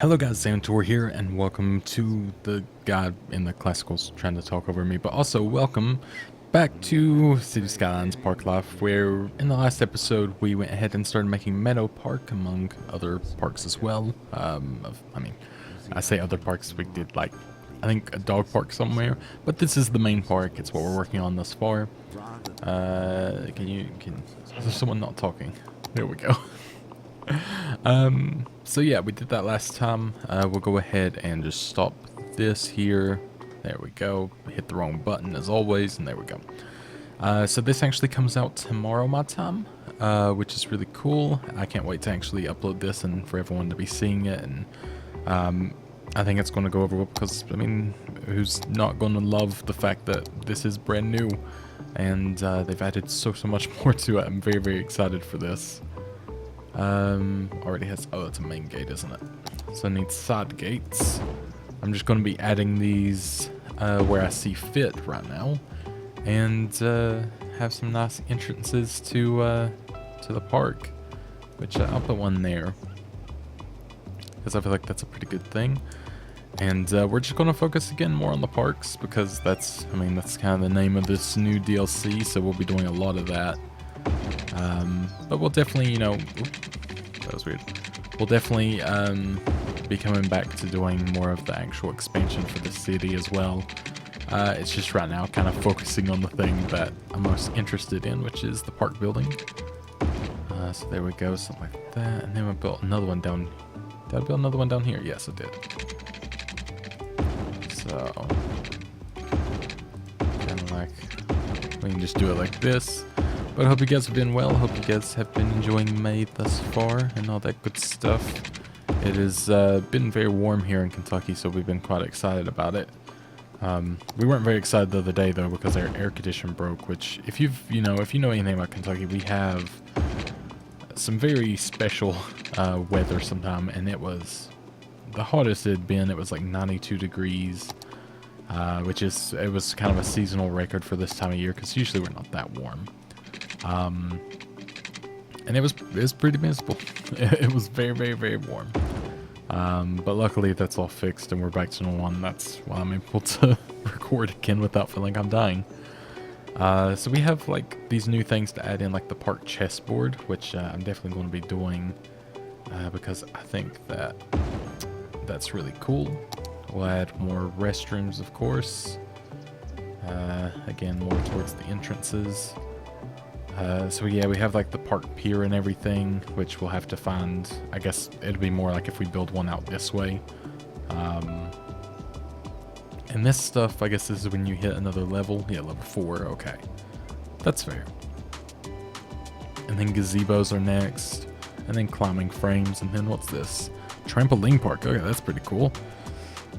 Hello guys, Zanitor here, and welcome to the guy in the classicals trying to talk over me, but also welcome back to City Skylines Parklife, where in the last episode we went ahead and started making Meadow Park, among other parks as well. I say other parks, we did like, I think a dog park somewhere, but this is the main park, it's what we're working on thus far. Is someone not talking? There we go. So yeah, we did that last time. We'll go ahead and just stop this here. There we go. Hit the wrong button as always, and there we go. So this actually comes out tomorrow my time, which is really cool. I can't wait to actually upload this and for everyone to be seeing it. And I think it's going to go over well because, I mean, who's not going to love the fact that this is brand new? And they've added so much more to it. I'm very, very excited for this. Already has, oh, it's a main gate, isn't it? So I need side gates. I'm just going to be adding these where I see fit right now, and have some nice entrances to the park, which I'll put one there because I feel like that's a pretty good thing. And we're just going to focus again more on the parks because that's kind of the name of this new DLC, so we'll be doing a lot of that. But we'll definitely, that was weird. We'll definitely be coming back to doing more of the actual expansion for the city as well. It's just right now kind of focusing on the thing that I'm most interested in, which is the park building. So there we go, something like that. And then we built another one down. Did I build another one down here? Yes, I did. So, kind of like, we can just do it like this. But I hope you guys have been well. I hope you guys have been enjoying May thus far and all that good stuff. It has been very warm here in Kentucky, so we've been quite excited about it. We weren't very excited the other day though because our air conditioner broke. Which, if you know anything about Kentucky, we have some very special weather sometime, and it was the hottest it had been. It was like 92 degrees, which it was kind of a seasonal record for this time of year because usually we're not that warm. And it was pretty miserable. It was very, very, very warm. But luckily that's all fixed and we're back to normal, and that's why I'm able to record again without feeling like I'm dying. So we have like these new things to add in, like the park chessboard, which I'm definitely going to be doing because I think that's really cool. We'll add more restrooms, of course. Again, more towards the entrances. So yeah, we have like the park pier and everything, which we'll have to find. I guess it'd be more like if we build one out this way. And this stuff, I guess this is when you hit another level. Yeah, level 4, okay. That's fair. And then gazebos are next. And then climbing frames, and then what's this? Trampoline park, okay, that's pretty cool.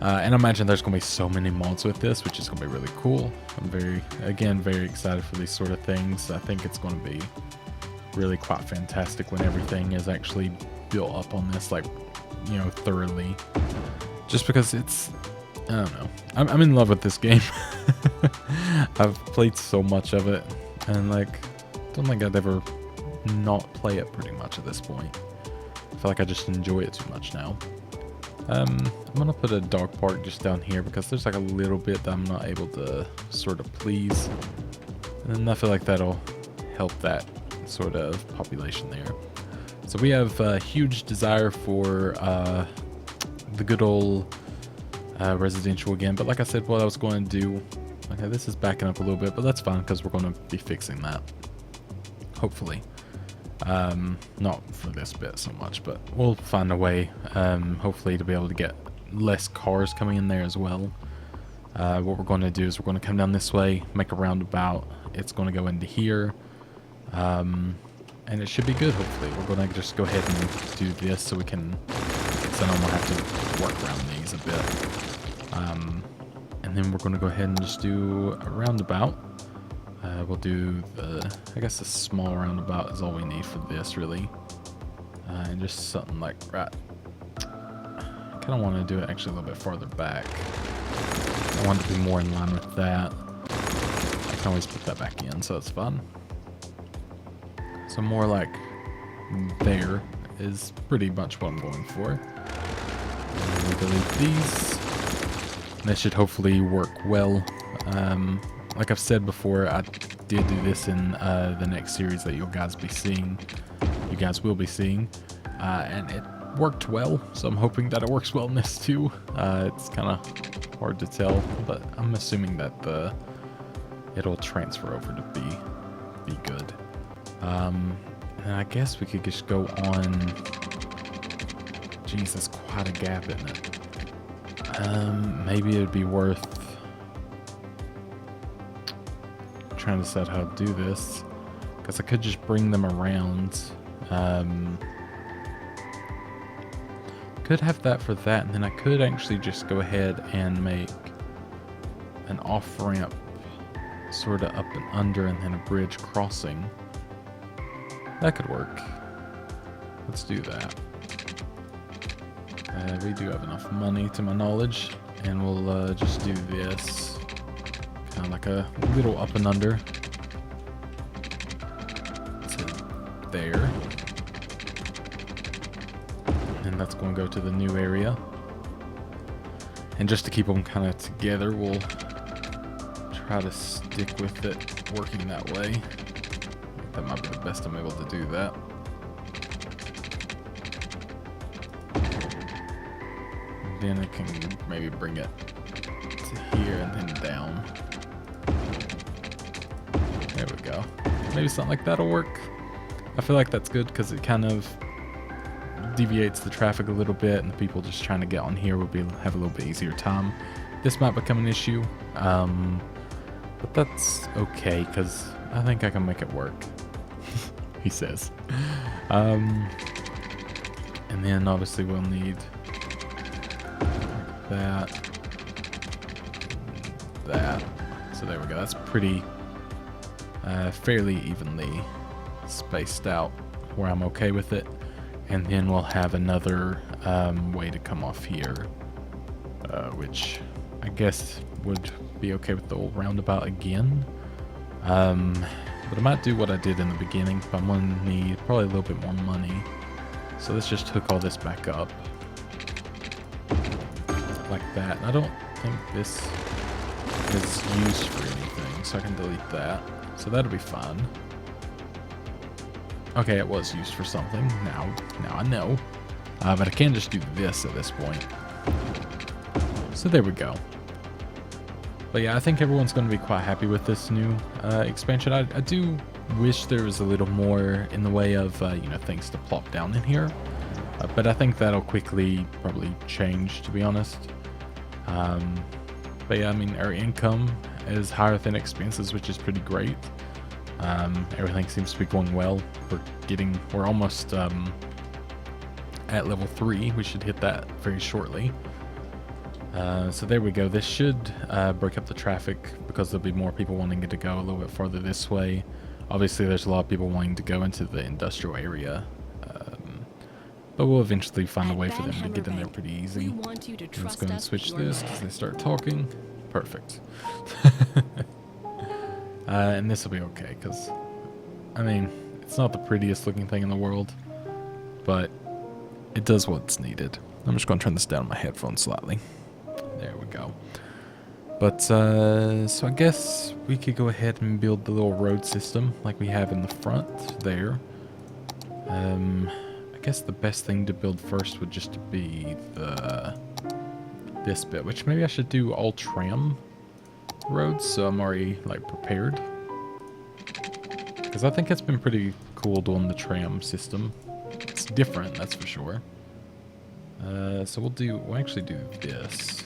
And I imagine there's going to be so many mods with this, which is going to be really cool. I'm very excited for these sort of things. I think it's going to be really quite fantastic when everything is actually built up on this, like, thoroughly. Just because it's, I don't know. I'm in love with this game. I've played so much of it, and like, don't think I'd ever not play it pretty much at this point. I feel like I just enjoy it too much now. I'm gonna put a dog park just down here because there's like a little bit that I'm not able to sort of please, and then I feel like that'll help that sort of population there. So we have a huge desire for the good old residential again, but like I said, what I was going to do, okay, this is backing up a little bit, but that's fine because we're going to be fixing that, hopefully. Not for this bit so much, but we'll find a way, hopefully, to be able to get less cars coming in there as well. What we're going to do is we're going to come down this way, make a roundabout. It's going to go into here, and it should be good, hopefully. We're going to just go ahead and do this so we can, so I don't have to work around these a bit. And then we're going to go ahead and just do a roundabout. We'll do I guess a small roundabout is all we need for this, really. And just something like right. I kind of want to do it actually a little bit farther back. I want it to be more in line with that. I can always put that back in, so it's fun. So more like there is pretty much what I'm going for. delete these. That should hopefully work well. Like I've said before, I did do this in the next series that you guys will be seeing, and it worked well, so I'm hoping that it works well in this too. It's kind of hard to tell, but I'm assuming that it'll transfer over to be good. And I guess we could just go on. Jeez, that's quite a gap, isn't it? Maybe it'd be worth trying to decide how to do this, because I could just bring them around. Could have that for that, and then I could actually just go ahead and make an off-ramp sort of up and under, and then a bridge crossing. That could work. Let's do that. We do have enough money to my knowledge, and we'll just do this. Kind of like a little up and under to there. And that's going to go to the new area. And just to keep them kind of together, we'll try to stick with it working that way. That might be the best I'm able to do that. And then I can maybe bring it to here and then down. There we go. Maybe something like that'll work. I feel like that's good because it kind of deviates the traffic a little bit, and the people just trying to get on here will have a little bit easier time. This might become an issue, but that's okay because I think I can make it work. He says. And then obviously we'll need that. So there we go. That's pretty fairly evenly spaced out where I'm okay with it. And then we'll have another way to come off here, which I guess would be okay with the old roundabout again. But I might do what I did in the beginning, but I'm going to need probably a little bit more money. So let's just hook all this back up like that. And I don't think this is used for anything, so I can delete that. So that'll be fine. Okay, it was used for something. Now I know. But I can just do this at this point. So there we go. But yeah, I think everyone's going to be quite happy with this new expansion. I do wish there was a little more in the way of, things to plop down in here. But I think that'll quickly probably change, to be honest. But yeah, I mean, our income is higher than expenses, which is pretty great. Everything seems to be going well. We're almost at level 3. We should hit that very shortly. So there we go. This should break up the traffic because there'll be more people wanting to go a little bit farther this way. Obviously, there's a lot of people wanting to go into the industrial area. But we'll eventually find a way for them to get in there pretty easy. Let's go and switch this because they start talking. Perfect. And this will be okay because, I mean, it's not the prettiest looking thing in the world, but it does what's needed. I'm just going to turn this down on my headphones slightly. There we go. But, so I guess we could go ahead and build the little road system like we have in the front there. I guess the best thing to build first would just be this bit, which maybe I should do all tram roads, so I'm already like prepared. Because I think it's been pretty cool doing the tram system. It's different, that's for sure. So we'll actually do this.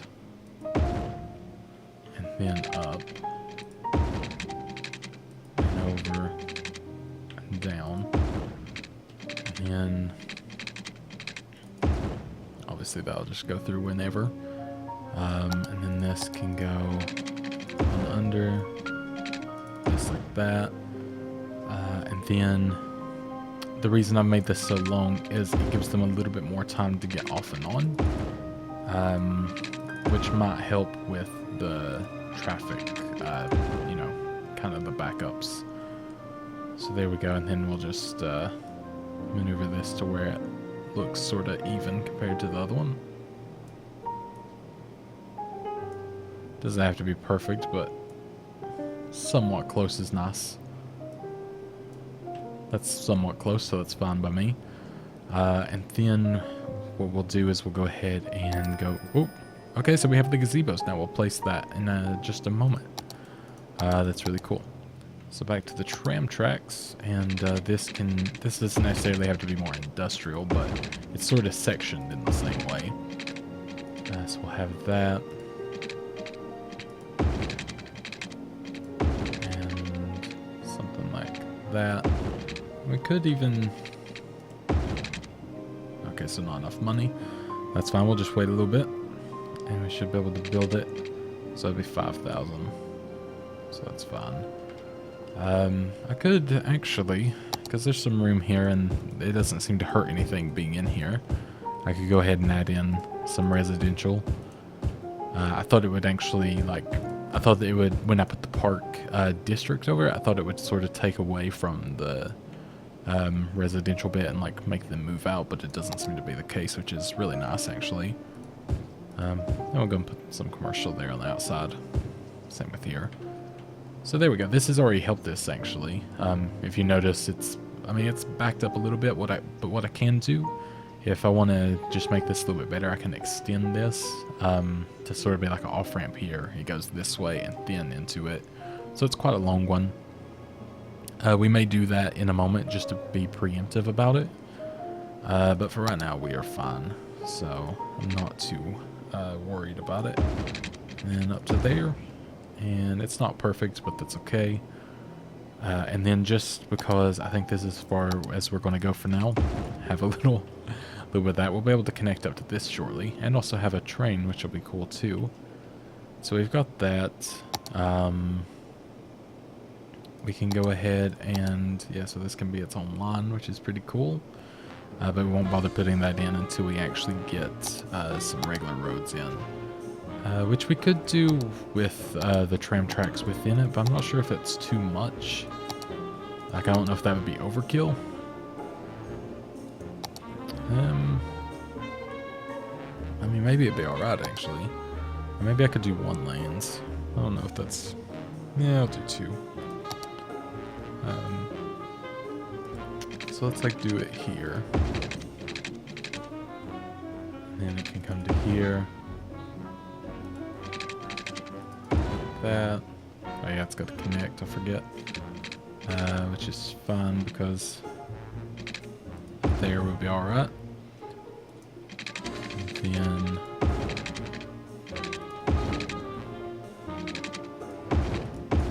And then up. And over. And down. And then obviously that'll just go through whenever. And then this can go on under. Just like that. And then the reason I made this so long is it gives them a little bit more time to get off and on, which might help with the traffic, kind of the backups. So there we go, and then we'll just maneuver this to where it looks sort of even compared to the other one. Doesn't have to be perfect, but somewhat close is nice. That's somewhat close, so that's fine by me. And then what we'll do is we'll go ahead and go... Oh, okay, so we have the gazebos now. We'll place that in just a moment. That's really cool. So back to the tram tracks, and this doesn't necessarily have to be more industrial, but it's sort of sectioned in the same way. So we'll have that. And something like that. We could even... Okay, so not enough money. That's fine, we'll just wait a little bit. And we should be able to build it. So it'll be 5,000. So that's fine. I could actually, because there's some room here and it doesn't seem to hurt anything being in here, I could go ahead and add in some residential. I thought it would actually, I thought that it would, when I put the park district over it, I thought it would sort of take away from the residential bit and make them move out, but it doesn't seem to be the case, which is really nice actually. And we'll go and put some commercial there on the outside. Same with here. So there we go. This has already helped this actually. If you notice, it's backed up a little bit. But what I can do, if I want to just make this a little bit better, I can extend this to sort of be like an off ramp here. It goes this way and then into it, so it's quite a long one. We may do that in a moment just to be preemptive about it. But for right now, we are fine. So I'm not too worried about it. And then up to there. And it's not perfect, but that's okay. And then just because I think this is as far as we're going to go for now, have a little bit of that. We'll be able to connect up to this shortly. And also have a train, which will be cool too. So we've got that. We can go ahead and, yeah, so this can be its own line, which is pretty cool. But we won't bother putting that in until we actually get some regular roads in. Which we could do with the tram tracks within it, but I'm not sure if it's too much. I don't know if that would be overkill. Maybe it'd be alright actually. Or maybe I could do 1 lanes. I don't know if that's... Yeah, I'll do 2. So let's do it here. And then it can come to here. That. Oh yeah, it's got to connect, I forget. Which is fun because there would be alright. And then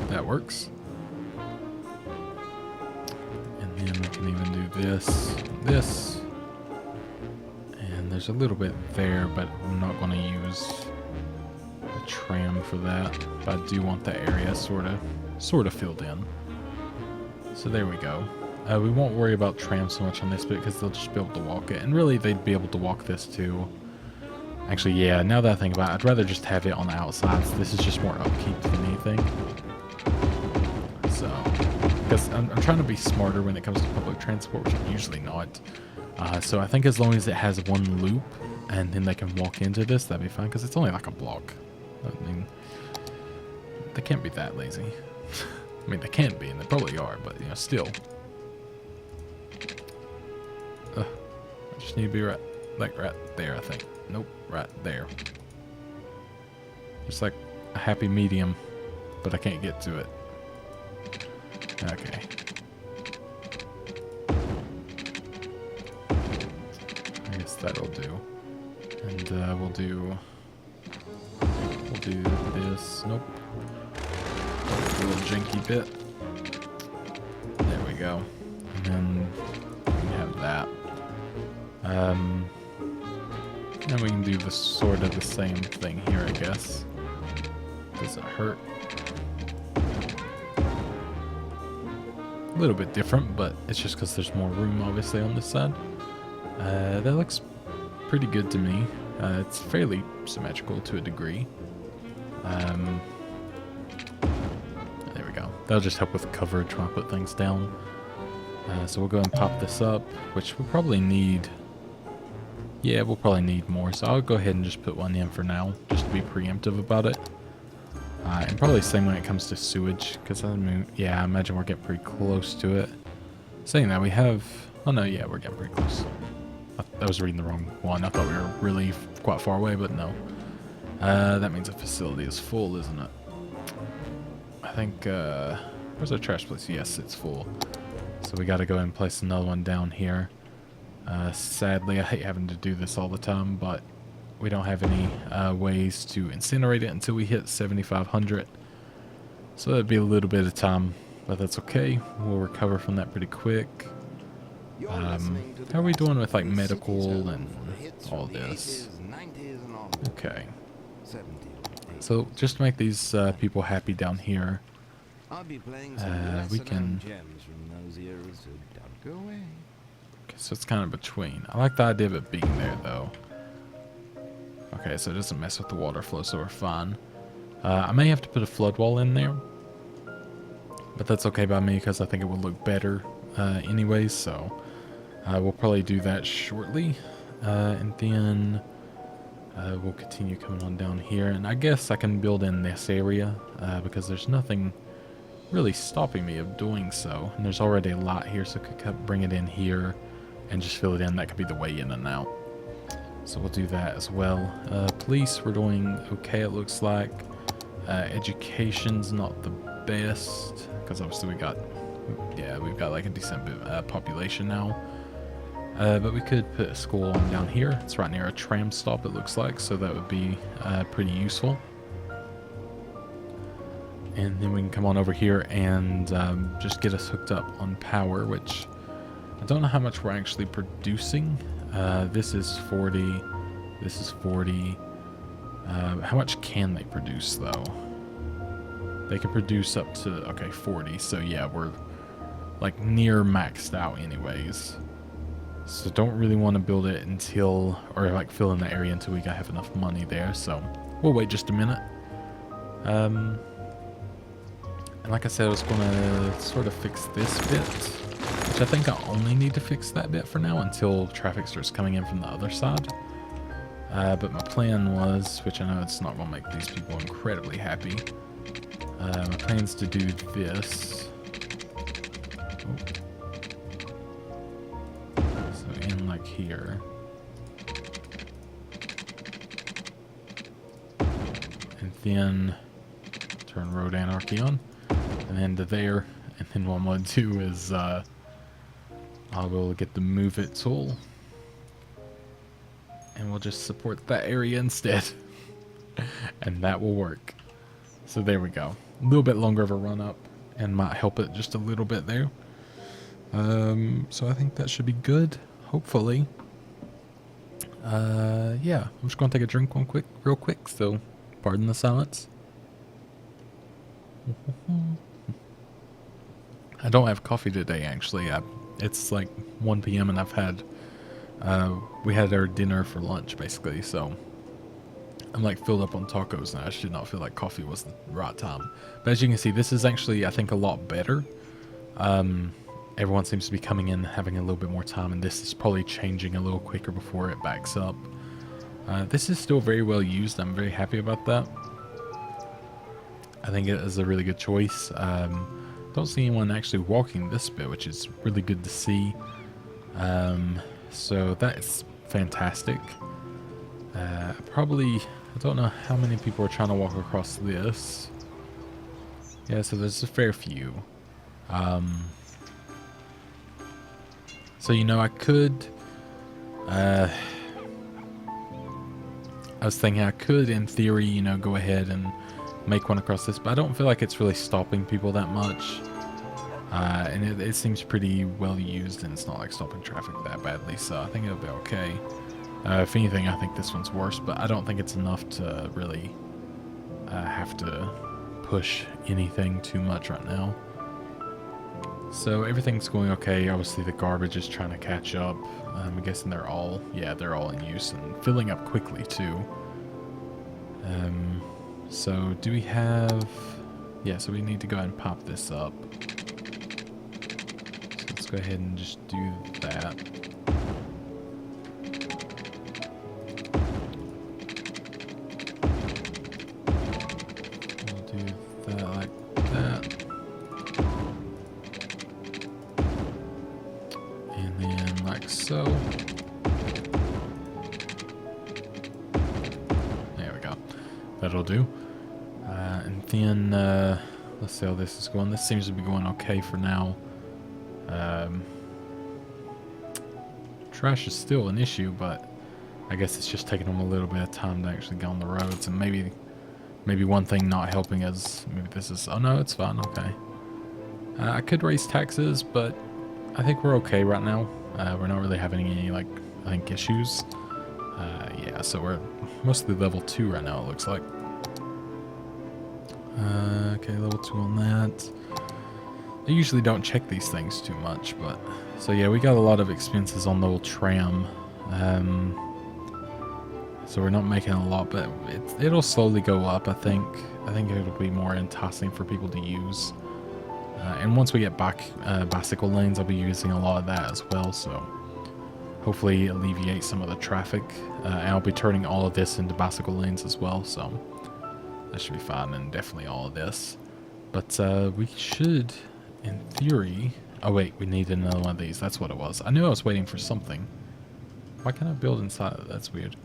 that works. And then we can even do this. And there's a little bit there, but I'm not going to use a tram for that. But I do want that area sort of filled in. So there we go. We won't worry about trams so much on this bit because they'll just be able to walk it. And really, they'd be able to walk this too. Actually, yeah, now that I think about it, I'd rather just have it on the outsides. This is just more upkeep than anything. So, because I'm trying to be smarter when it comes to public transport, which I'm usually not. So I think as long as it has 1 loop and then they can walk into this, that'd be fine because it's only like a block. I mean, they can't be that lazy. I mean, they can be, and they probably are, but, you know, still. I just need to be right there, I think. Nope, right there. Just like a happy medium, but I can't get to it. Okay. I guess that'll do. And we'll do this. Nope. A little janky bit. There we go. And then we can have that. And we can do the sort of the same thing here, I guess. Does it hurt? A little bit different, but it's just because there's more room, obviously, on this side. That looks pretty good to me. It's fairly symmetrical to a degree. There we go. That'll just help with coverage when I put things down. So we'll go ahead and pop this up, which we'll probably need... Yeah, we'll probably need more, so I'll go ahead and just put 1 in for now, just to be preemptive about it. And probably same when it comes to sewage, because I mean, yeah, I imagine we're getting pretty close to it. Saying that, we have... Oh no, yeah, we're getting pretty close. I was reading the wrong one. I thought we were really quite far away, but no. That means the facility is full, isn't it? I think, where's our trash place? Yes, it's full. So we gotta go and place another one down here. Sadly, I hate having to do this all the time, but we don't have any ways to incinerate it until we hit 7,500. So that'd be a little bit of time, but that's okay. We'll recover from that pretty quick. How are we doing with like medical and all this? Okay. So just to make these people happy down here, we can... Okay, so it's kind of between. I like the idea of it being there though. Okay, so it doesn't mess with the water flow, so we're fine. I may have to put a flood wall in there, but that's okay by me because I think it will look better anyways, so we'll probably do that shortly. And then we'll continue coming on down here, and I guess I can build in this area because there's nothing really stopping me of doing so, and there's already a lot here, so I could bring it in here and just fill it in. That could be the way in and out, so we'll do that as well. Police, we're doing okay, it looks like. Education's not the best because obviously we've got like a decent population now. But we could put a school on down here. It's right near a tram stop, it looks like, so that would be pretty useful. And then we can come on over here and just get us hooked up on power, which I don't know how much we're actually producing. This is 40. This is 40. How much can they produce, though? They can produce up to, okay, 40. So, yeah, we're, like, near maxed out anyways. So, don't really want to build it until, or, like, fill in the area until we have enough money there. So, we'll wait just a minute. And like I said, I was going to sort of fix this bit, which I think I only need to fix that bit for now until traffic starts coming in from the other side. But my plan was, which I know it's not going to make these people incredibly happy, my plan is to do this. So in like here. And then turn road anarchy on. And then to there. And then what I'm going to do is I will get the move it tool. And we'll just support that area instead. And that will work. So there we go. A little bit longer of a run up and might help it just a little bit there. So I think that should be good, hopefully. Yeah, I'm just going to take a drink real quick, so pardon the silence. I don't have coffee today, actually. It's like 1 p.m. and I've had... we had our dinner for lunch, basically, so I'm like filled up on tacos now. I should not feel like coffee was the right time. But as you can see, this is actually, I think, a lot better. Everyone seems to be coming in having a little bit more time, and this is probably changing a little quicker before it backs up. This is still very well used. I'm very happy about that. I think it is a really good choice. Don't see anyone actually walking this bit, which is really good to see. So that's fantastic. I don't know how many people are trying to walk across this. Yeah, so there's a fair few. So, you know, I could... I was thinking I could, in theory, you know, go ahead and make one across this, but I don't feel like it's really stopping people that much. And it seems pretty well used, and it's not like stopping traffic that badly, so I think it'll be okay. If anything, I think this one's worse, but I don't think it's enough to really have to push anything too much right now. So everything's going okay. Obviously the garbage is trying to catch up. I'm guessing they're all in use and filling up quickly too. So do we have... Yeah, so we need to go ahead and pop this up. So let's go ahead and just do that. We'll do That'll do. And then, let's see how this is going. This seems to be going okay for now. Trash is still an issue, but I guess it's just taking them a little bit of time to actually get on the roads. And maybe one thing not helping is, maybe this is, oh no, it's fine, okay. I could raise taxes, but I think we're okay right now. We're not really having any, like, I think issues. Yeah, so we're mostly level 2 right now, it looks like. Okay, level 2 on that. I usually don't check these things too much, but... So yeah, we got a lot of expenses on the old tram. So we're not making a lot, but it'll slowly go up, I think. I think it'll be more enticing for people to use. And once we get back bicycle lanes, I'll be using a lot of that as well, so... Hopefully alleviate some of the traffic. And I'll be turning all of this into bicycle lanes as well, so... That should be fine, and definitely all of this. But we should, in theory... Oh wait, we need another one of these. That's what it was. I knew I was waiting for something. Why can't I build inside of it? That's weird.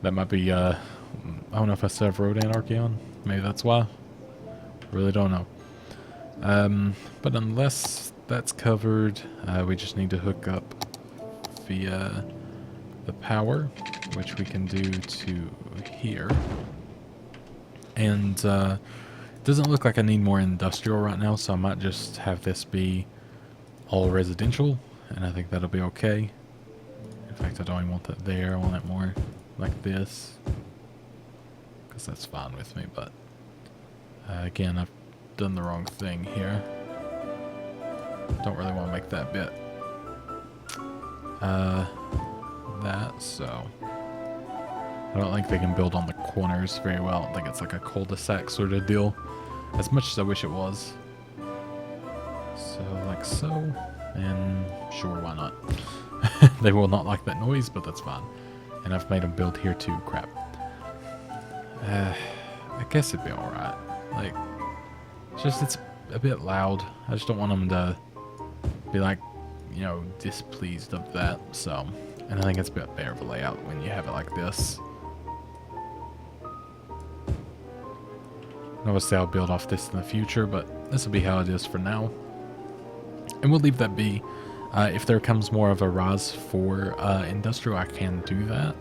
That might be, I don't know if I still have road anarchy on. Maybe that's why. Really don't know. But unless that's covered, we just need to hook up via the power, which we can do to here. And it doesn't look like I need more industrial right now, so I might just have this be all residential, and I think that'll be okay. In fact, I don't even want that there. I want it more like this, because that's fine with me. But again, I've done the wrong thing here. Don't really want to make that bit that, so I don't think they can build on the corners very well. I don't think it's like a cul-de-sac sort of deal, as much as I wish it was. So like so, and sure, why not? They will not like that noise, but that's fine. And I've made them build here too. Crap. I guess it'd be alright. Like, it's a bit loud. I just don't want them to be like, you know, displeased of that. So, and I think it's a bit better of a layout when you have it like this. Obviously, I'll build off this in the future, but this will be how it is for now. And we'll leave that be. If there comes more of a rise for industrial, I can do that.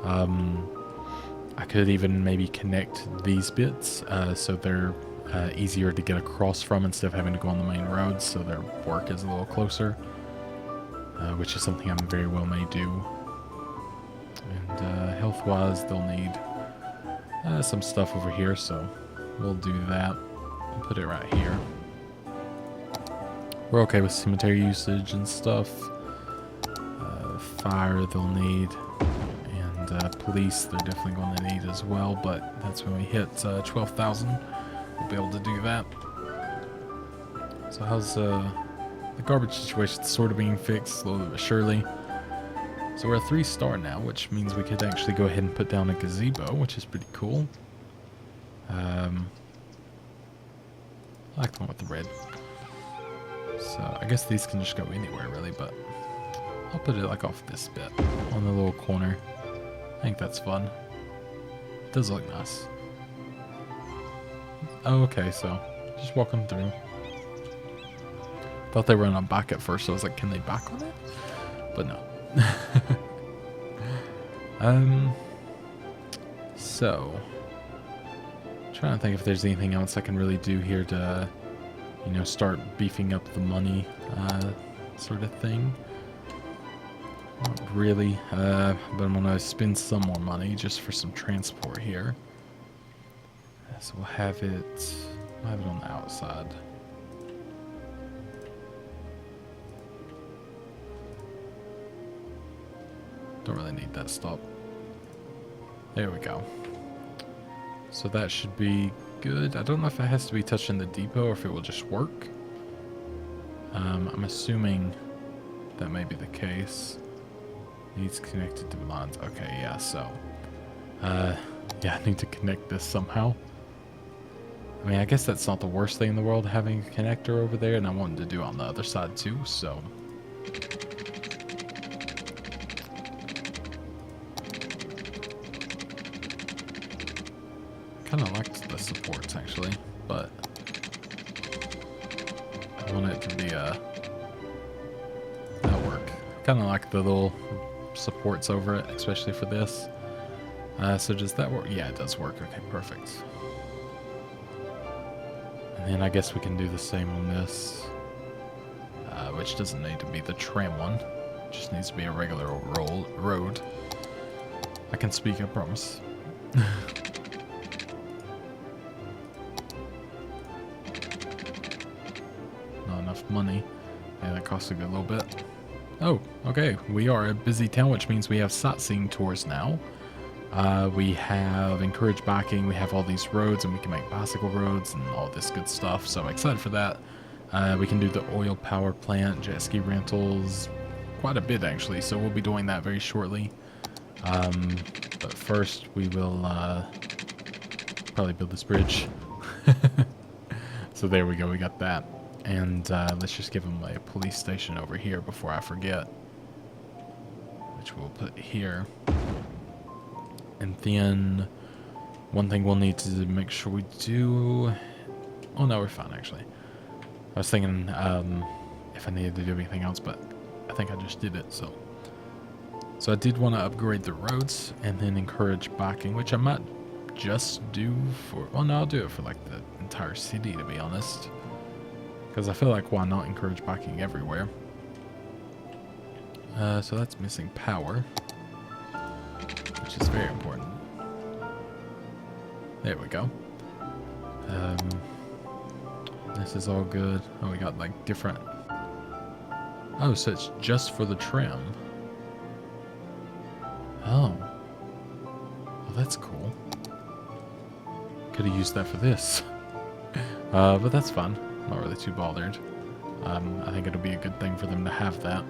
I could even maybe connect these bits so they're easier to get across from instead of having to go on the main roads, so their work is a little closer, which is something I very well may do. And health-wise, they'll need some stuff over here, so we'll do that and put it right here. We're okay with cemetery usage and stuff. Fire they'll need, and police they're definitely going to need as well, but that's when we hit 12,000. We'll be able to do that. So how's the garbage situation sort of being fixed slowly but surely. So we're a 3-star now, which means we could actually go ahead and put down a gazebo, which is pretty cool. I like the one with the red. So I guess these can just go anywhere really, but I'll put it like off this bit on the little corner. I think that's fun. It does look nice. Oh, okay, so just walk them through. Thought they were on a back at first, so I was like, can they back on it? But no. So trying to think if there's anything else I can really do here to, you know, start beefing up the money sort of thing. Not really, but I'm gonna spend some more money just for some transport here. So we'll have it on the outside. Don't really need that stop. There we go. So that should be good. I don't know if it has to be touching the depot or if it will just work. I'm assuming that may be the case. Needs connected to lines. Okay, yeah, so yeah, I need to connect this somehow. I mean, I guess that's not the worst thing in the world, having a connector over there, and I wanted to do it on the other side too, so kind of liked the supports actually, but I want it to be that'll work. Kind of like the little supports over it, especially for this. So does that work? Yeah, it does work. Okay, perfect. And then I guess we can do the same on this, which doesn't need to be the tram one. It just needs to be a regular road. I can speak, I promise. Not enough money. Yeah, that costs a good little bit. Oh, okay. We are a busy town, which means we have sightseeing tours now. We have encouraged biking, we have all these roads, and we can make bicycle roads and all this good stuff, so I'm excited for that. We can do the oil power plant, jet ski rentals, quite a bit actually, so we'll be doing that very shortly. But first we will probably build this bridge. So there we go, we got that. And let's just give them a police station over here before I forget, which we'll put here. And then one thing we'll need to make sure we do... Oh no, we're fine actually. I was thinking if I needed to do anything else, but I think I just did it, so. So I did want to upgrade the roads and then encourage biking, which I might just do for... Well, no, I'll do it for like the entire city, to be honest. Because I feel like why not encourage biking everywhere. So that's missing power, which is very important. There we go. This is all good. Oh, we got like different... Oh, so it's just for the trim. Oh. Well, that's cool. Could have used that for this. But that's fun. Not really too bothered. I think it'll be a good thing for them to have that.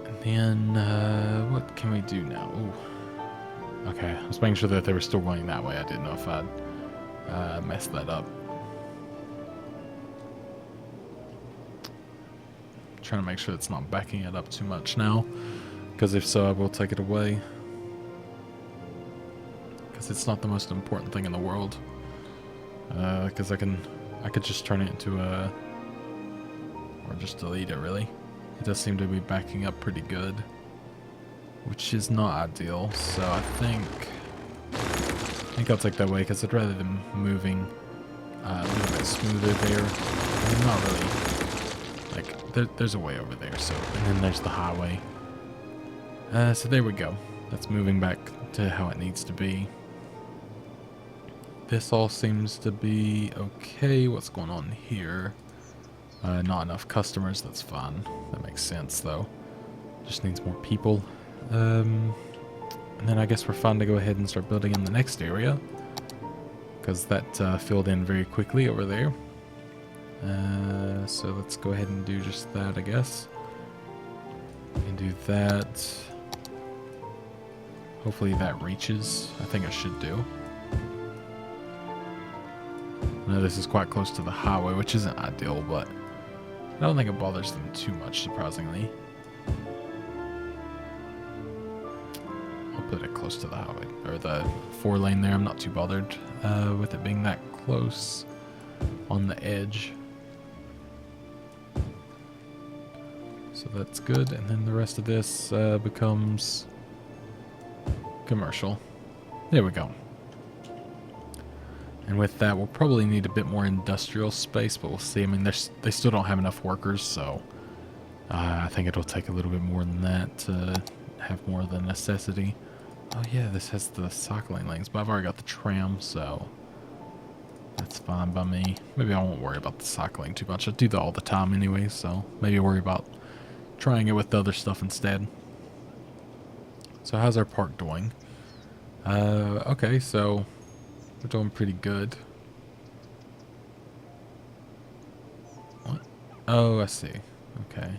And then, what can we do now? Ooh. Okay, I was making sure that they were still going that way. I didn't know if I'd messed that up. Trying to make sure it's not backing it up too much now, because if so, I will take it away. Because it's not the most important thing in the world. Because I could just turn it into a... Or just delete it, really. It does seem to be backing up pretty good, which is not ideal, so I think I'll take that away, because I'd rather than moving a little bit smoother there. I mean, not really. Like, there's a way over there, so, and then there's the highway. So there we go. That's moving back to how it needs to be. This all seems to be okay. What's going on here? Not enough customers, that's fine. That makes sense, though. Just needs more people. And then I guess we're fine to go ahead and start building in the next area, because that filled in very quickly over there. So let's go ahead and do just that, I guess. We can do that. Hopefully that reaches. I think it should do. I know this is quite close to the highway, which isn't ideal, but I don't think it bothers them too much, surprisingly. I'll put it close to the highway, or the 4-lane there. I'm not too bothered with it being that close on the edge. So that's good, and then the rest of this becomes commercial. There we go. And with that, we'll probably need a bit more industrial space, but we'll see. I mean, they still don't have enough workers, so I think it'll take a little bit more than that to have more of the necessity. Oh yeah, this has the cycling lanes, but I've already got the tram, so that's fine by me. Maybe I won't worry about the cycling too much. I do that all the time anyway, so maybe worry about trying it with the other stuff instead. So how's our park doing? Okay, so we're doing pretty good. What? Oh, I see. Okay.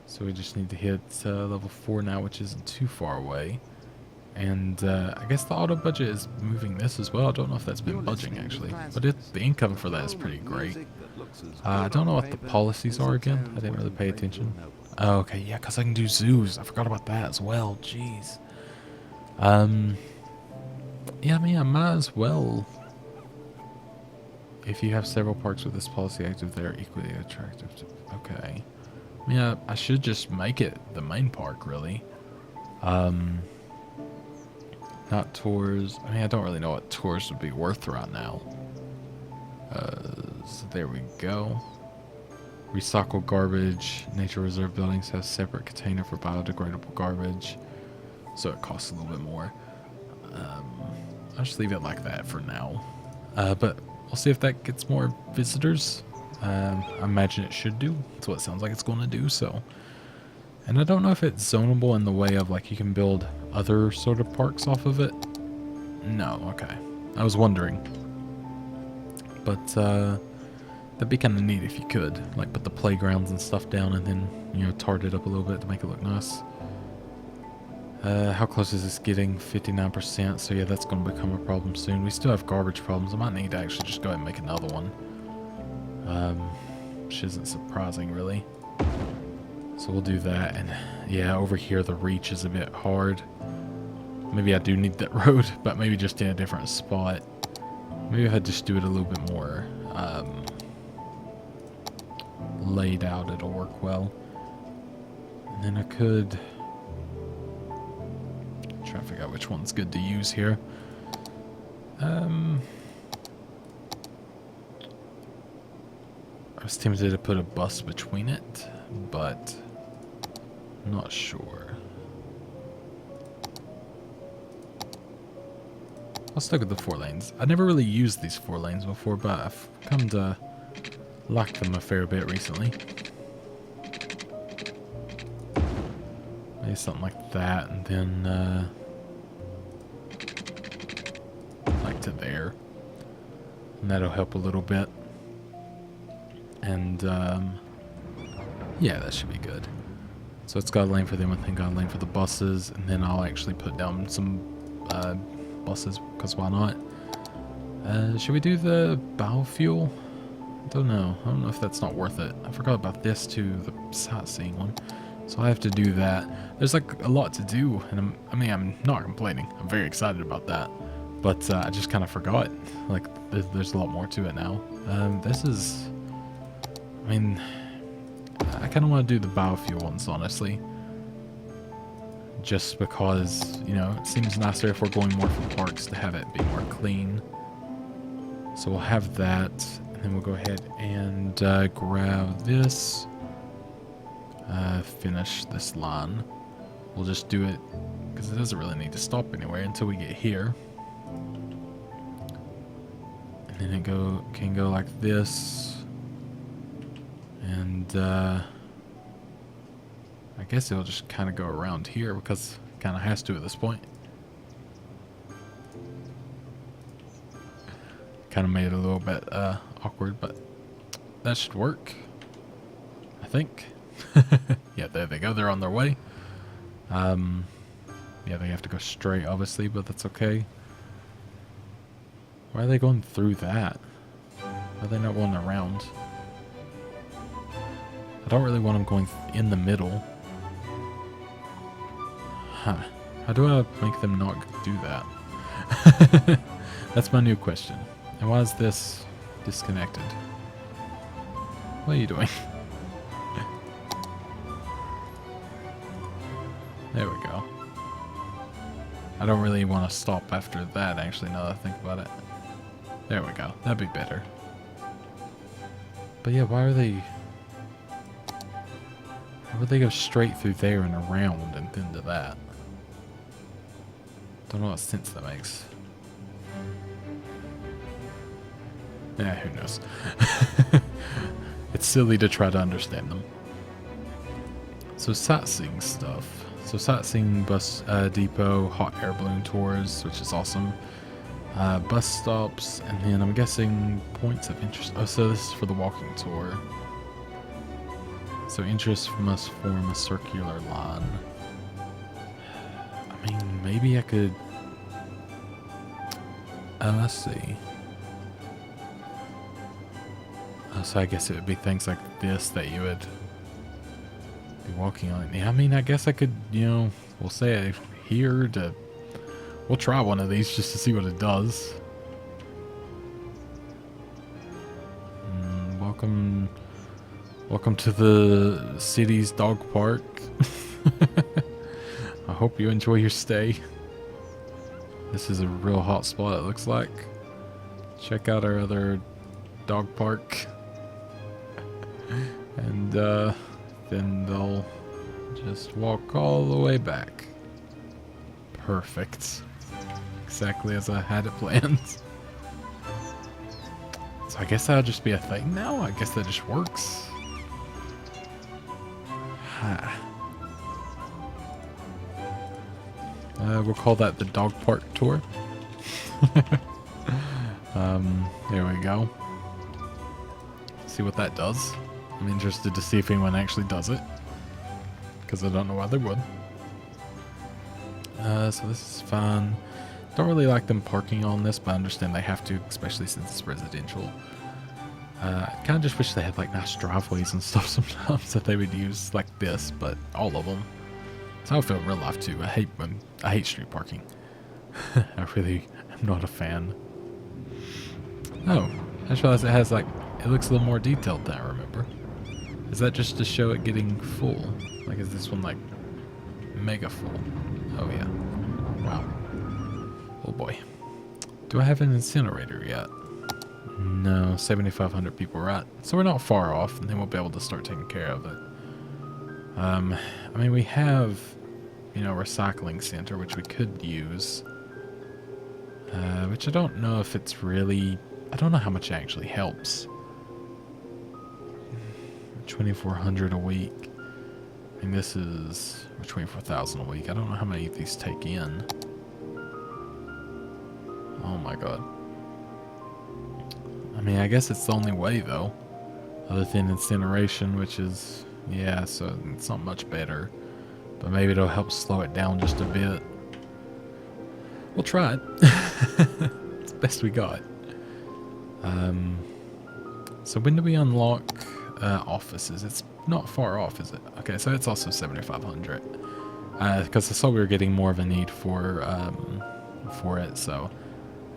So we just need to hit level 4 now, which isn't too far away. And I guess the auto budget is moving this as well. I don't know if that's been budging actually, but the income for that is pretty great. I don't know what the policies are again. I didn't really pay attention. Oh, okay, yeah, because I can do zoos. I forgot about that as well. Jeez. Yeah, I mean, I might as well. If you have several parks with this policy active, they're equally attractive. Okay. Yeah, I should just make it the main park, really. Not tours. I mean, I don't really know what tours would be worth right now. So there we go. Recycle garbage. Nature reserve buildings have separate container for biodegradable garbage, so it costs a little bit more. I'll just leave it like that for now. But we'll see if that gets more visitors. I imagine it should do. That's what it sounds like it's going to do. So, and I don't know if it's zonable in the way of like you can build other sort of parks off of it. No, okay. I was wondering. But that'd be kind of neat if you could, like, put the playgrounds and stuff down and then, you know, tart it up a little bit to make it look nice. How close is this getting? 59%, so yeah, that's going to become a problem soon. We still have garbage problems. I might need to actually just go ahead and make another one. Which isn't surprising, really. So we'll do that, and yeah, over here the reach is a bit hard. Maybe I do need that road, but maybe just in a different spot. Maybe if I just do it a little bit more laid out, it'll work well. And then I could try to figure out which one's good to use here. I was tempted to put a bus between it, but I'm not sure. I'll stick with the 4 lanes. I never really used these 4 lanes before, but I've come to like them a fair bit recently. Maybe something like that, and then like to there. And that'll help a little bit. And yeah, that should be good. So it's got a lane for them, I think got a lane for the buses, and then I'll actually put down some buses, because why not? Should we do the biofuel? I don't know. I don't know if that's not worth it. I forgot about this too, the sightseeing one. So I have to do that. There's like a lot to do, and I'm not complaining. I'm very excited about that. But I just kind of forgot. Like, there's a lot more to it now. This is... I mean, I kind of want to do the biofuel ones, honestly. Just because, you know, it seems nicer if we're going more from parks to have it be more clean. So we'll have that, and then we'll go ahead and grab this. Finish this line. We'll just do it, because it doesn't really need to stop anywhere until we get here. And then it can go like this. And I guess it'll just kind of go around here because it kind of has to at this point. Kind of made it a little bit awkward, but that should work, I think. Yeah, there they go. They're on their way. Yeah, they have to go straight, obviously, but that's okay. Why are they going through that? Why are they not going around? I don't really want them going in the middle. Huh. How do I make them not do that? That's my new question. And why is this disconnected? What are you doing? There we go. I don't really want to stop after that, actually, now that I think about it. There we go. That'd be better. But yeah, why are they... Why would they go straight through there and around and then to that? Don't know what sense that makes. Yeah, who knows? It's silly to try to understand them. So sightseeing stuff. So sightseeing bus depot, hot air balloon tours, which is awesome. Bus stops, and then I'm guessing points of interest. Oh, so this is for the walking tour. So interest must form a circular line. I mean, maybe I could... let's see. So I guess it would be things like this that you would be walking on. Yeah, I mean, I guess I could, you know, we'll say here to We'll try one of these just to see what it does. Welcome to the city's dog park. I hope you enjoy your stay. This is a real hot spot, it looks like. Check out our other dog park. And then they'll just walk all the way back. Perfect. Exactly as I had it planned. So I guess that'll just be a thing now? I guess that just works. We'll call that the dog park tour. There we go. See what that does. I'm interested to see if anyone actually does it, because I don't know why they would. So this is fun. Don't really like them parking on this, but I understand they have to, especially since it's residential. I kind of just wish they had like nice driveways and stuff sometimes that they would use like this, but all of them. That's how I feel in real life too. I hate street parking. I really am not a fan. Oh, I just realized it has like, it looks a little more detailed than I remember. Is that just to show it getting full? Like, is this one like mega full? Oh yeah. Wow. Oh boy. Do I have an incinerator yet? No, 7,500 people, right? So we're not far off, and then we'll be able to start taking care of it. I mean, we have, you know, recycling center, which we could use. Which I don't know if it's really, I don't know how much it actually helps. 2,400 a week. And this is 24,000 a week. I don't know how many of these take in. Oh my god. I mean, I guess it's the only way though. Other than incineration, which is, yeah, so it's not much better. But maybe it'll help slow it down just a bit. We'll try it. It's the best we got. So when do we unlock offices? It's not far off, is it? Okay, so it's also 7,500. Because I saw we were getting more of a need for it, so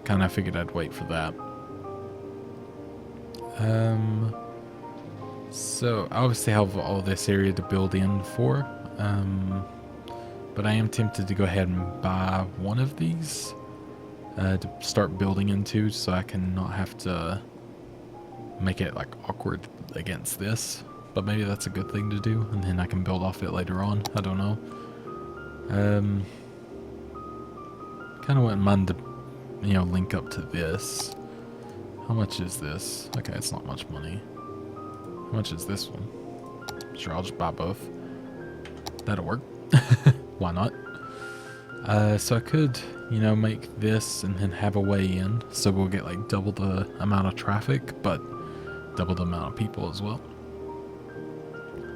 kind of figured I'd wait for that. So I obviously have all this area to build in for, but I am tempted to go ahead and buy one of these to start building into, so I can not have to make it like awkward against this. But maybe that's a good thing to do, and then I can build off it later on. I don't know. Kind of wouldn't mind to, you know, link up to this. How much is this? Okay, it's not much money. How much is this one? Sure, I'll just buy both. That'll work. Why not? So I could, you know, make this and then have a way in. So we'll get like double the amount of traffic, but double the amount of people as well.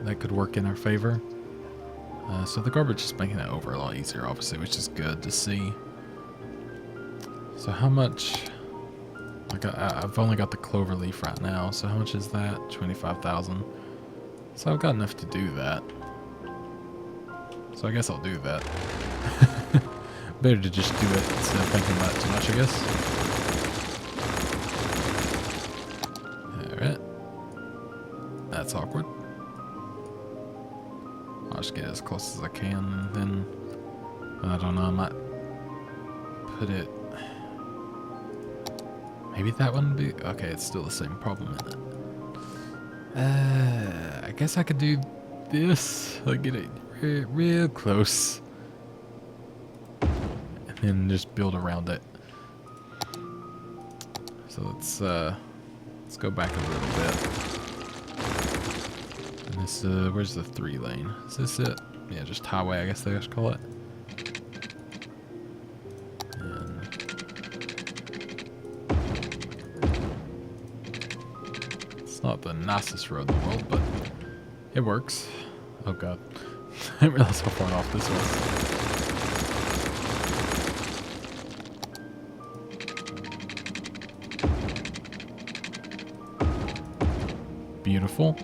That could work in our favor. So the garbage is making it over a lot easier, obviously, which is good to see. So how much... Like I've only got the clover leaf right now, so how much is that? 25,000. So I've got enough to do that. So I guess I'll do that. Better to just do it instead of thinking about it too much, I guess. Alright. That's awkward. I'll just get as close as I can, and then I don't know, I might put it... Maybe that wouldn't be... Okay, it's still the same problem, isn't it? I guess I could do this. I'll get it real close. And then just build around it. So let's go back a little bit. And this, where's the 3 lane? Is this it? Yeah, just highway, I guess they just call it. Not the nicest road in the world, but it works. Oh god. I didn't realize how far off this was. Beautiful.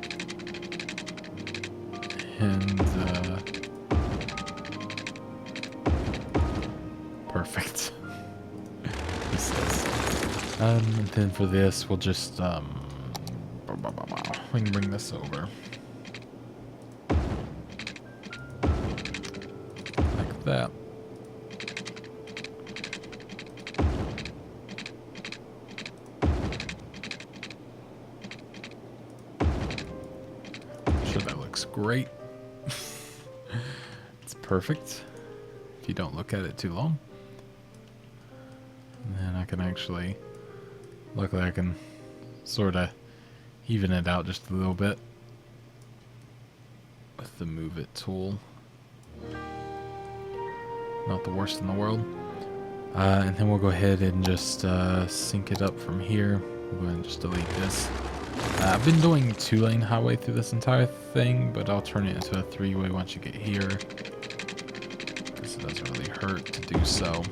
And perfect. This is. And then for this, we'll just, we can bring this over. Like that. I'm sure that looks great. It's perfect if you don't look at it too long. And then I can actually, luckily I can sort of even it out just a little bit with the move it tool. Not the worst in the world. And then we'll go ahead and just sync it up from here. We'll go ahead and just delete this. I've been doing 2-lane highway through this entire thing, but I'll turn it into a 3-way once you get here, because it doesn't really hurt to do so.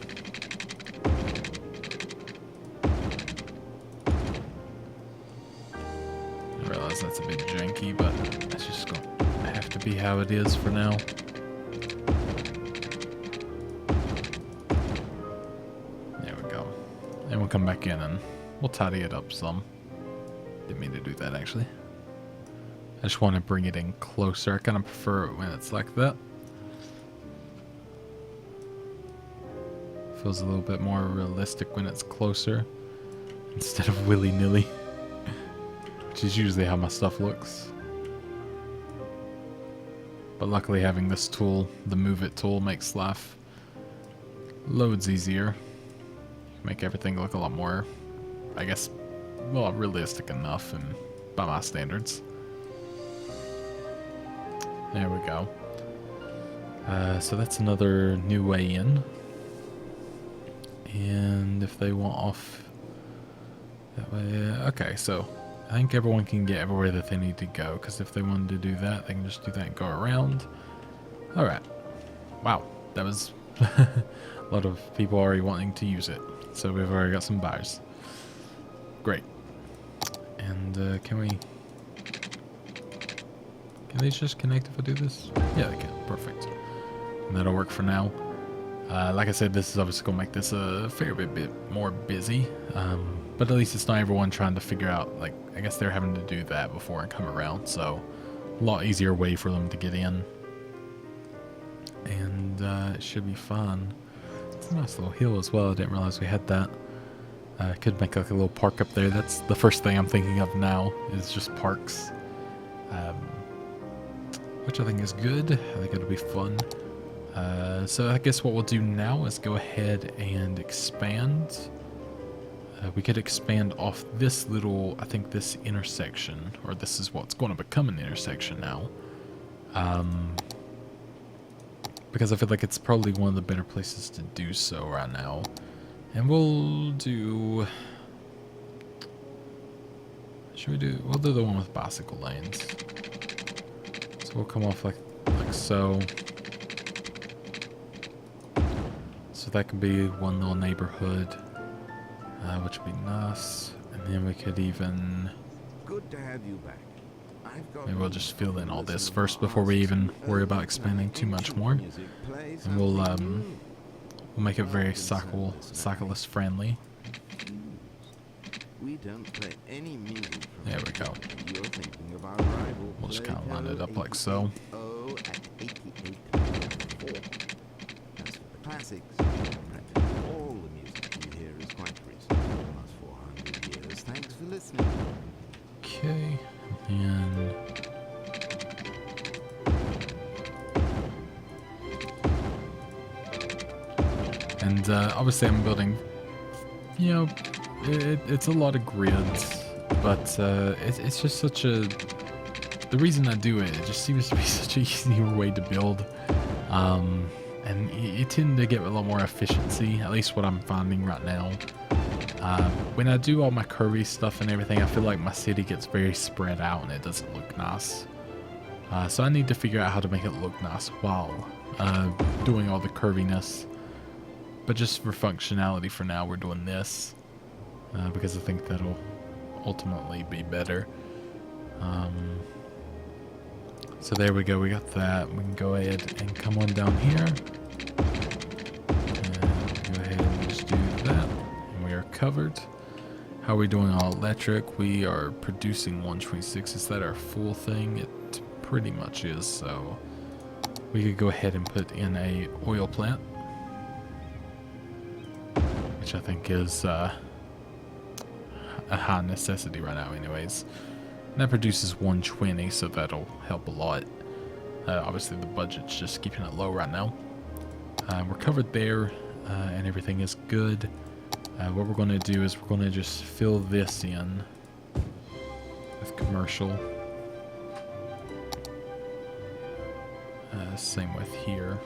I realize that's a bit janky, but that's just going to have to be how it is for now. There we go. And we'll come back in and we'll tidy it up some. Didn't mean to do that, actually. I just want to bring it in closer. I kind of prefer it when it's like that. Feels a little bit more realistic when it's closer instead of willy-nilly, which is usually how my stuff looks. But luckily having this tool, the Move It tool, makes life loads easier. Make everything look a lot more, I guess, well, realistic enough and by my standards. There we go. So that's another new way in. And if they want off that way, okay, so I think everyone can get everywhere that they need to go, because if they wanted to do that, they can just do that and go around. Alright. Wow, that was a lot of people already wanting to use it. So we've already got some buyers. Great. And can these just connect if I do this? Yeah, they can. Perfect. And that'll work for now. Like I said, this is obviously going to make this a fair bit more busy. But at least it's not everyone trying to figure out, like, I guess they're having to do that before and come around. So a lot easier way for them to get in. And it should be fun. It's a nice little hill as well. I didn't realize we had that. Could make like a little park up there. That's the first thing I'm thinking of now, is just parks. Which I think is good. I think it'll be fun. So I guess what we'll do now is go ahead and expand. We could expand off this little, I think this intersection, or this is what's going to become an intersection now. Because I feel like it's probably one of the better places to do so right now. And we'll do... we'll do the one with bicycle lanes. So we'll come off like so. So that can be one little neighborhood, which would be nice. And then we could even... Good to have you back. Maybe we'll just fill in all this first before we even worry about expanding too much more. And we'll make it very cyclist friendly. There we go. We'll just kind of line it up like so. Classics. All the music you hear is quite recent, almost 400 years. Thanks for listening. Okay, and obviously I'm building, you know, it's a lot of grids, but it's just such a, the reason I do it just seems to be such an easier way to build, and you tend to get a lot more efficiency, at least what I'm finding right now. When I do all my curvy stuff and everything, I feel like my city gets very spread out and it doesn't look nice. So I need to figure out how to make it look nice while doing all the curviness. But just for functionality for now, we're doing this. Because I think that'll ultimately be better. So there we go, we got that. We can go ahead and come on down here. And go covered. How are we doing on electric? We are producing 126. Is that our full thing? It pretty much is, so we could go ahead and put in a oil plant, which I think is a high necessity right now anyways. And that produces 120, so that'll help a lot. Obviously the budget's just keeping it low right now. We're covered there, and everything is good. What we're going to do is we're going to just fill this in with commercial. Same with here.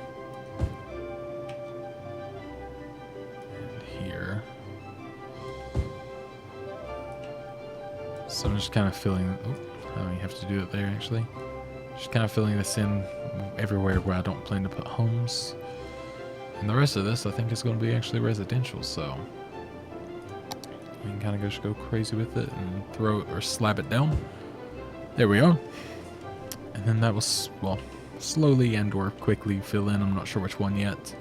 And here. So I'm just kind of filling... Oh, I don't even have to do it there actually. Just kind of filling this in everywhere where I don't plan to put homes. And the rest of this I think is going to be actually residential, so you can kind of just go crazy with it and throw it or slab it down. There we are. And then that was, well, slowly and or quickly fill in. I'm not sure which one yet.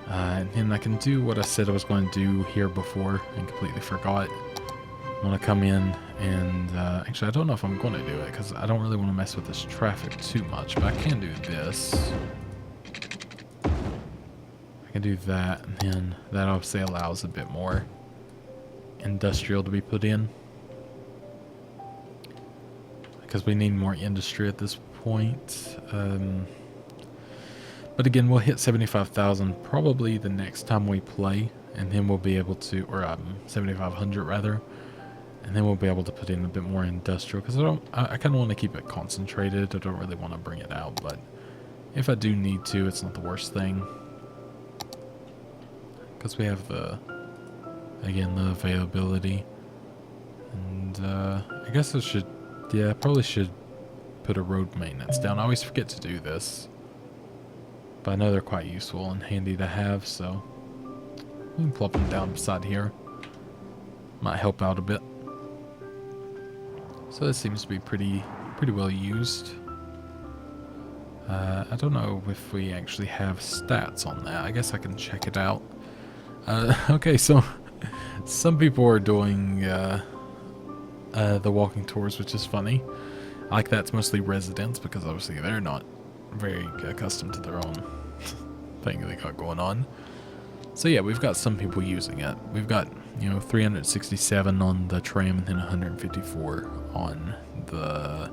And then I can do what I said I was going to do here before and completely forgot. I want to come in and actually I don't know if I'm going to do it because I don't really want to mess with this traffic too much, but I can do this. I can do that, and then that obviously allows a bit more industrial to be put in because we need more industry at this point. But again, we'll hit 75,000 probably the next time we play, and then we'll be able to, or 7,500 rather, and then we'll be able to put in a bit more industrial because I kind of want to keep it concentrated. I don't really want to bring it out, but if I do need to, it's not the worst thing because we have the, again, the availability. And I guess I should, yeah, I probably should put a road maintenance down. I always forget to do this, but I know they're quite useful and handy to have, so we can plop them down beside here. Might help out a bit. So this seems to be pretty well used. I don't know if we actually have stats on that. I guess I can check it out. Okay, so some people are doing the walking tours, which is funny. I like that's mostly residents because obviously they're not very accustomed to their own thing they got going on. So yeah, we've got some people using it. We've got, 367 on the tram and then 154 on the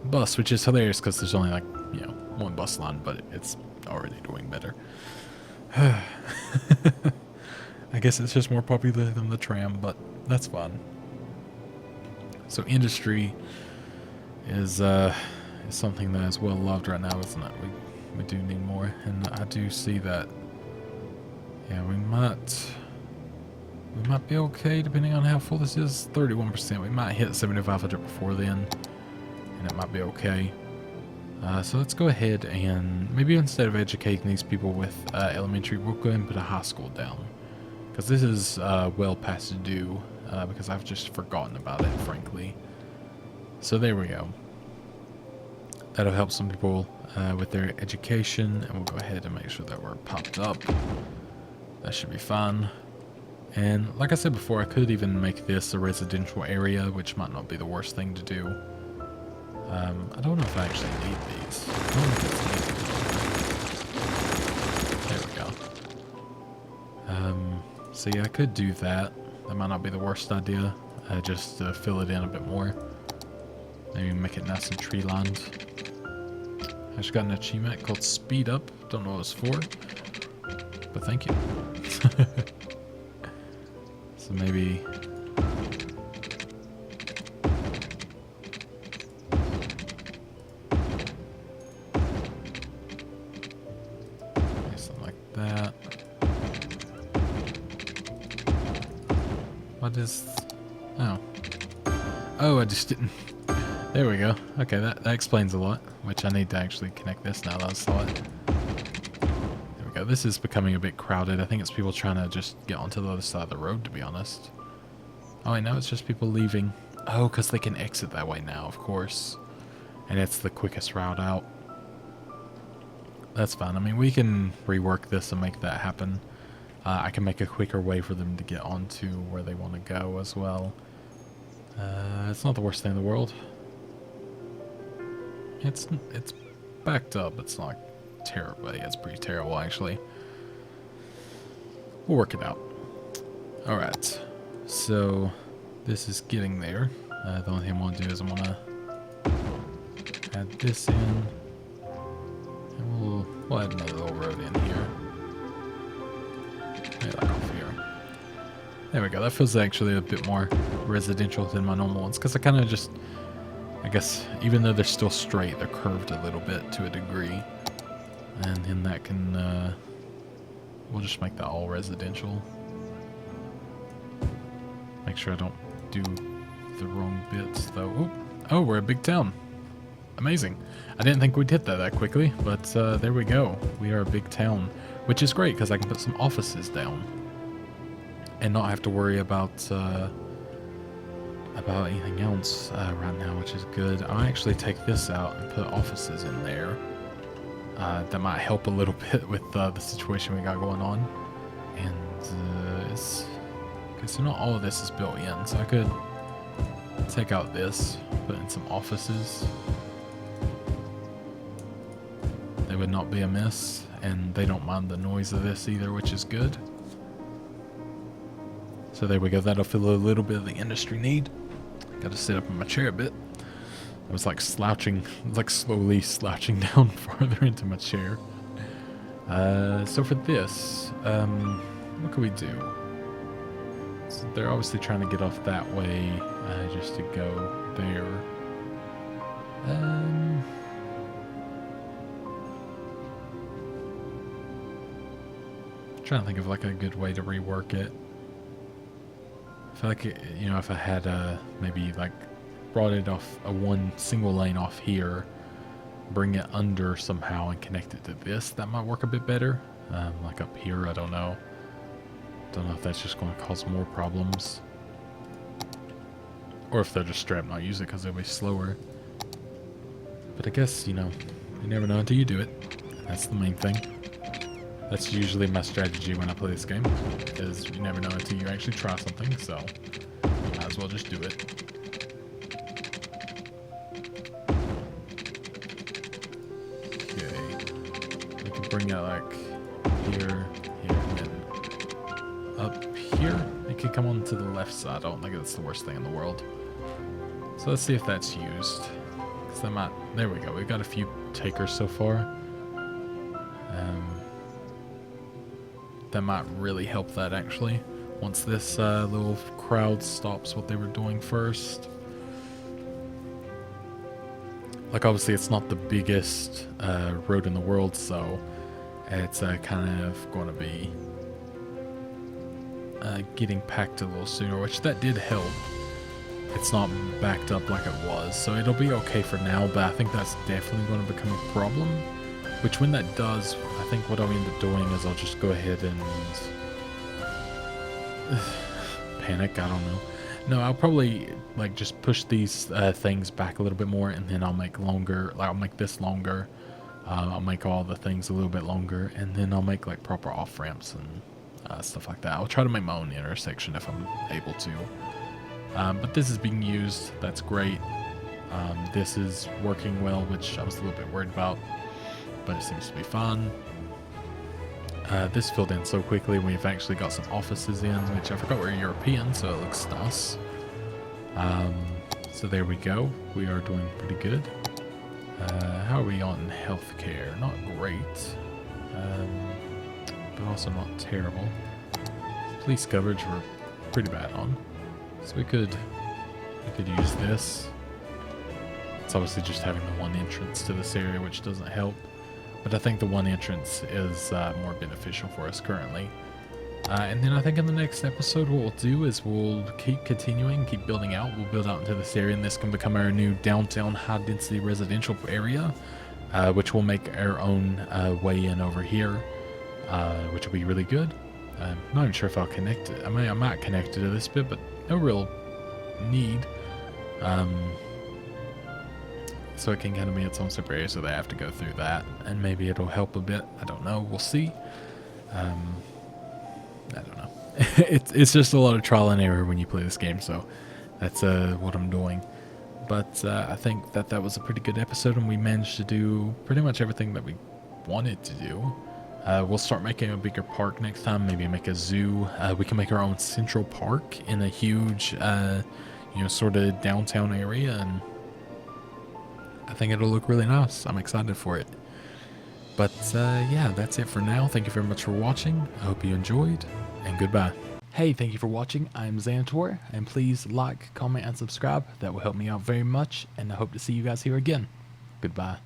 bus, which is hilarious because there's only like, one bus line, but it's already doing better. I guess it's just more popular than the tram, but that's fun. So industry is something that is well loved right now, isn't it? We do need more, and I do see that. Yeah, we might be okay depending on how full this is. 31%. We might hit 7,500 before then, and it might be okay. So let's go ahead and maybe instead of educating these people with elementary, we'll go ahead and put a high school down. Because this is well past due, because I've just forgotten about it, frankly. So there we go. That'll help some people with their education, and we'll go ahead and make sure that we're popped up. That should be fun. And like I said before, I could even make this a residential area, which might not be the worst thing to do. I don't know if I actually need these. I don't know if it's needed. There we go. So yeah, I could do that. That might not be the worst idea. Just to fill it in a bit more. Maybe make it nice and tree lined. I just got an achievement called Speed Up. Don't know what it's for, but thank you. So maybe something like that. What is... Oh, I just didn't... There we go. Okay, that explains a lot, which I need to actually connect this now that I saw it. There we go. This is becoming a bit crowded. I think it's people trying to just get onto the other side of the road, to be honest. Oh, I know it's just people leaving. Oh, because they can exit that way now, of course. And it's the quickest route out. That's fine. I mean, we can rework this and make that happen. I can make a quicker way for them to get onto where they want to go as well. It's not the worst thing in the world. It's backed up. It's not terrible. It's pretty terrible, actually. We'll work it out. Alright. So, this is getting there. The only thing I want to do is I want to add this in. And we'll add another little road in here. Maybe like off here. There we go. That feels actually a bit more residential than my normal ones. Because I kind of just... I guess, even though they're still straight, they're curved a little bit to a degree. And then that can, we'll just make that all residential. Make sure I don't do the wrong bits, though. Ooh. Oh, we're a big town. Amazing. I didn't think we'd hit that quickly, but there we go. We are a big town, which is great, because I can put some offices down. And not have to worry about anything else right now, which is good. I'll actually take this out and put offices in there. That might help a little bit with the situation we got going on. And it's... Okay, so not all of this is built in, so I could take out this, put in some offices. They would not be amiss, and they don't mind the noise of this either, which is good. So there we go, that'll fill a little bit of the industry need. Got to sit up in my chair a bit. I was like slouching, like slowly slouching down farther into my chair. So for this, what can we do? So they're obviously trying to get off that way, just to go there. Trying to think of like a good way to rework it. I feel like, you know, if I had maybe like brought it off a one single lane off here, bring it under somehow and connect it to this, that might work a bit better. Like up here, I don't know. Don't know if that's just going to cause more problems. Or if they're just straight up not use it because they'll be slower. But I guess, you know, you never know until you do it. That's the main thing. That's usually my strategy when I play this game, is you never know until you actually try something, so might as well just do it. Okay, we can bring it like here, and then up here. It could come on to the left side. I don't think that's the worst thing in the world. So let's see if that's used. 'Cause that might, there we go, we've got a few takers so far. That might really help that, actually, once this little crowd stops what they were doing first. Like, obviously it's not the biggest road in the world, so it's kind of going to be getting packed a little sooner, which that did help. It's not backed up like it was, so it'll be okay for now, but I think that's definitely going to become a problem. Which, when that does, I think what I'll end up doing is I'll just go ahead and panic. I don't know. No, I'll probably like just push these things back a little bit more, and then I'll make longer. Like I'll make this longer. I'll make all the things a little bit longer, and then I'll make like proper off ramps and stuff like that. I'll try to make my own intersection if I'm able to. But this is being used. That's great. This is working well, which I was a little bit worried about. But it seems to be fun. This filled in so quickly. We've actually got some offices in, which I forgot we're European, so it looks nice. So there we go. We are doing pretty good. How are we on healthcare? Not great, but also not terrible. Police coverage we're pretty bad on, so we could use this. It's obviously just having the one entrance to this area, which doesn't help. But I think the one entrance is more beneficial for us currently. And then I think in the next episode what we'll do is we'll keep continuing, keep building out. We'll build out into this area, and this can become our new downtown high-density residential area, which will make our own way in over here, which will be really good. I'm not even sure if I'll connect it. I might connect it to this bit, but no real need. So it can kind of be its own separate area, so they have to go through that, and maybe it'll help a bit. I don't know. We'll see. it's just a lot of trial and error when you play this game, so that's what I'm doing. But I think that was a pretty good episode, and we managed to do pretty much everything that we wanted to do. We'll start making a bigger park next time, maybe make a zoo. We can make our own central park in a huge, sort of downtown area, and I think it'll look really nice. I'm excited for it. But yeah, that's it for now. Thank you very much for watching. I hope you enjoyed, and goodbye. Hey, thank you for watching. I'm Zanitor, and please like, comment, and subscribe. That will help me out very much, and I hope to see you guys here again. Goodbye.